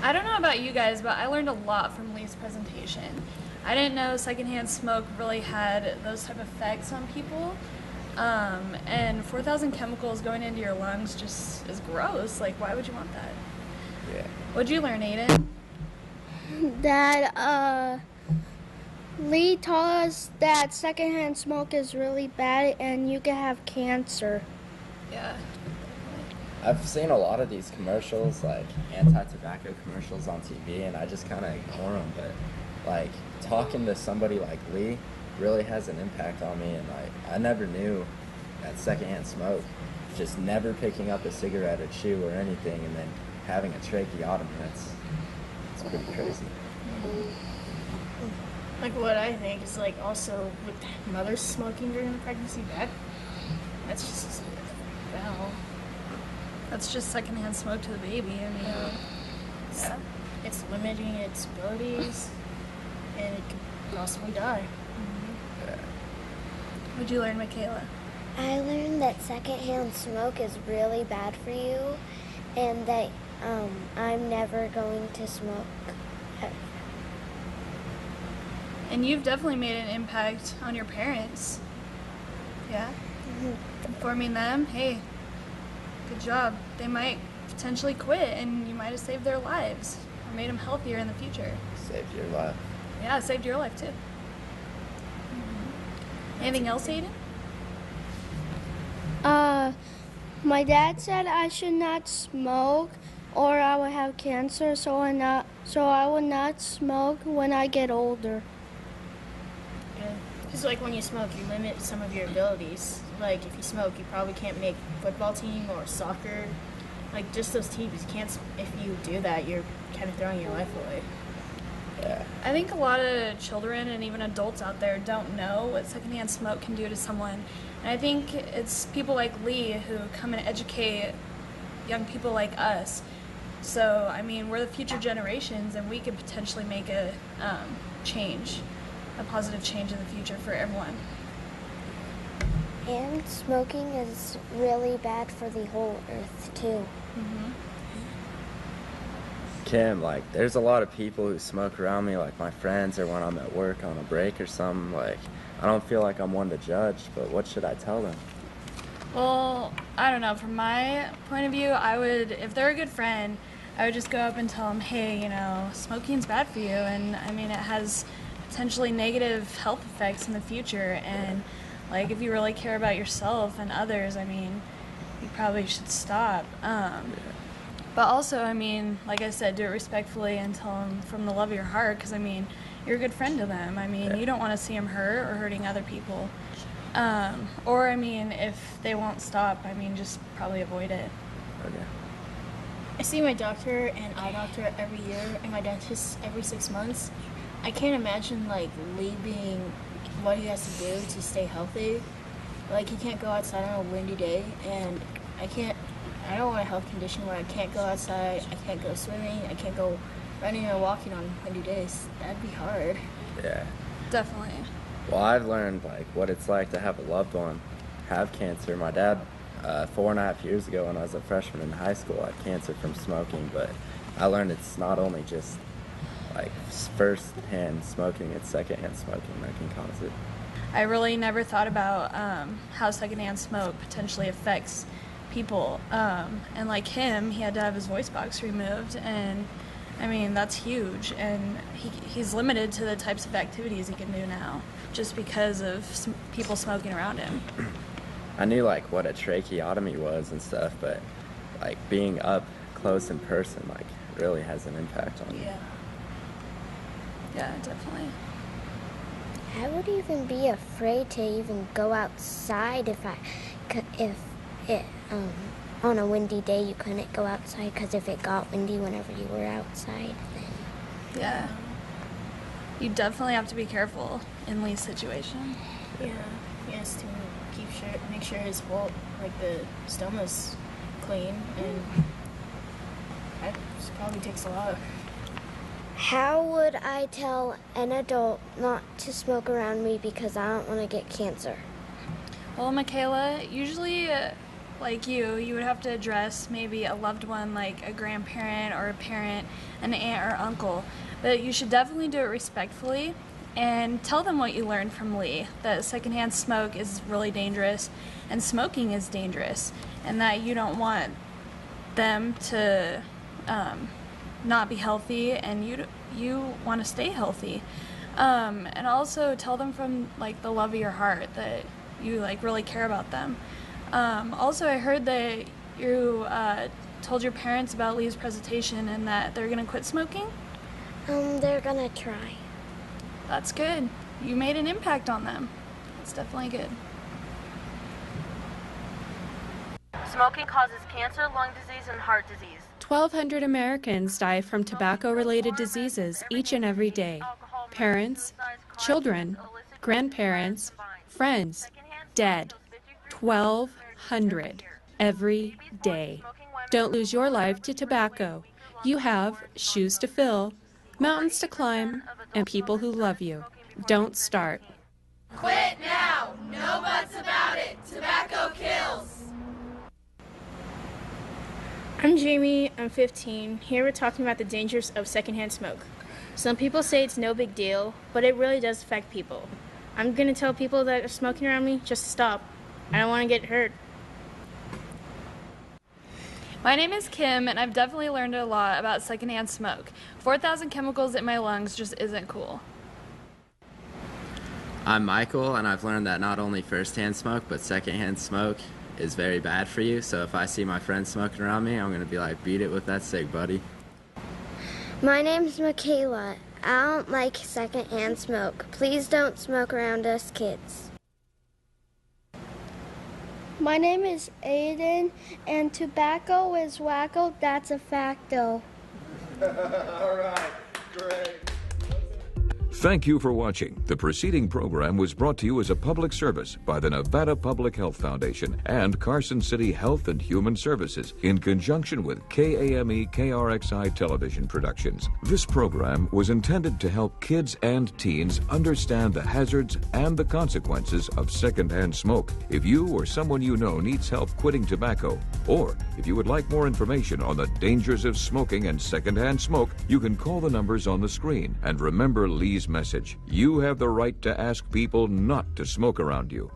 I don't know about you guys, but I learned a lot from Lee's presentation. I didn't know secondhand smoke really had those type of effects on people. And 4,000 chemicals going into your lungs just is gross. Like, why would you want that? Yeah. What'd you learn, Aiden? That Lee taught us that secondhand smoke is really bad and you can have cancer. Yeah. I've seen a lot of these commercials, like anti-tobacco commercials on TV, and I just kind of ignore them. But like talking to somebody like Lee really has an impact on me, and like I never knew that secondhand smoke, just never picking up a cigarette or chew or anything, and then having a tracheotomy. It's pretty crazy. Like what I think is like also with mothers smoking during the pregnancy, that's just foul. That's just secondhand smoke to the baby. I mean, yeah. It's limiting its abilities, and it could possibly die. Yeah. What'd you learn, Michaela? I learned that secondhand smoke is really bad for you, and that I'm never going to smoke. And you've definitely made an impact on your parents. Yeah? Informing them, hey, good job. They might potentially quit, and you might have saved their lives or made them healthier in the future. Saved your life. Yeah, saved your life too. Anything else, Aiden? My dad said I should not smoke or I will have cancer, so I will not smoke when I get older. Yeah. Because like when you smoke, you limit some of your abilities. Like if you smoke, you probably can't make football team or soccer. Like just those teams, you can't. If you do that, you're kind of throwing your life away. Yeah. I think a lot of children and even adults out there don't know what secondhand smoke can do to someone. And I think it's people like Lee who come and educate young people like us. So, I mean, we're the future generations, and we could potentially make a change, a positive change in the future for everyone. And smoking is really bad for the whole earth, too. Mm-hmm. Kim, like, there's a lot of people who smoke around me, like my friends, or when I'm at work on a break or something. Like, I don't feel like I'm one to judge, but what should I tell them? Well, I don't know. From my point of view, I would, if they're a good friend, I would just go up and tell them, hey, you know, smoking's bad for you, and I mean, it has potentially negative health effects in the future, and like, if you really care about yourself and others, I mean, you probably should stop. But also, I mean, like I said, do it respectfully and tell them from the love of your heart, because, I mean, you're a good friend to them. I mean, you don't want to see them hurt or hurting other people. Or, I mean, if they won't stop, I mean, just probably avoid it. Okay. I see my doctor and eye doctor every year, and my dentist every 6 months. I can't imagine like Lee being what he has to do to stay healthy. Like he can't go outside on a windy day, and I don't want a health condition where I can't go outside, I can't go swimming, I can't go running or walking on windy days. That'd be hard. Yeah. Definitely. Well, I've learned like what it's like to have a loved one have cancer. My dad, 4.5 years ago when I was a freshman in high school, had cancer from smoking, but I learned it's not only just like first-hand smoking, it's second-hand smoking that can cause it. I really never thought about how secondhand smoke potentially affects people. And like him, he had to have his voice box removed, and I mean, that's huge. And he's limited to the types of activities he can do now just because of people smoking around him. I knew like what a tracheotomy was and stuff, but like being up close in person like really has an impact on you. Yeah, definitely. I would even be afraid to even go outside if on a windy day you couldn't go outside, because if it got windy whenever you were outside, then... Yeah. You definitely have to be careful in Lee's situation. Yeah. He has to make sure his whole, like the stoma's clean, and that probably takes a lot. How would I tell an adult not to smoke around me because I don't want to get cancer? Well, Michaela, usually like you would have to address maybe a loved one like a grandparent or a parent, an aunt or uncle. But you should definitely do it respectfully and tell them what you learned from Lee, that secondhand smoke is really dangerous and smoking is dangerous, and that you don't want them to not be healthy, and you want to stay healthy. And also tell them from like the love of your heart that you like really care about them. Also, I heard that you told your parents about Lee's presentation and that they're gonna quit smoking. They're gonna try. That's good. You made an impact on them. That's definitely good. Smoking causes cancer, lung disease, and heart disease. 1,200 Americans die from tobacco-related diseases each and every day. Parents, children, grandparents, friends, dead. 1,200 every day. Don't lose your life to tobacco. You have shoes to fill, mountains to climb, and people who love you. Don't start. Quit now! No buts about it! Tobacco kills! I'm Jamie, I'm 15. Here we're talking about the dangers of secondhand smoke. Some people say it's no big deal, but it really does affect people. I'm gonna tell people that are smoking around me just to stop. I don't want to get hurt. My name is Kim, and I've definitely learned a lot about secondhand smoke. 4,000 chemicals in my lungs just isn't cool. I'm Michael, and I've learned that not only first-hand smoke, but second-hand smoke is very bad for you. So if I see my friends smoking around me, I'm going to be like, beat it with that cig, buddy. My name's Michaela. I don't like secondhand smoke. Please don't smoke around us kids. My name is Aiden, and tobacco is wacko, that's a facto. All right, great. Thank you for watching. The preceding program was brought to you as a public service by the Nevada Public Health Foundation and Carson City Health and Human Services in conjunction with KAME KRXI Television Productions. This program was intended to help kids and teens understand the hazards and the consequences of secondhand smoke. If you or someone you know needs help quitting tobacco, or if you would like more information on the dangers of smoking and secondhand smoke, you can call the numbers on the screen. And remember Lee's message: you have the right to ask people not to smoke around you.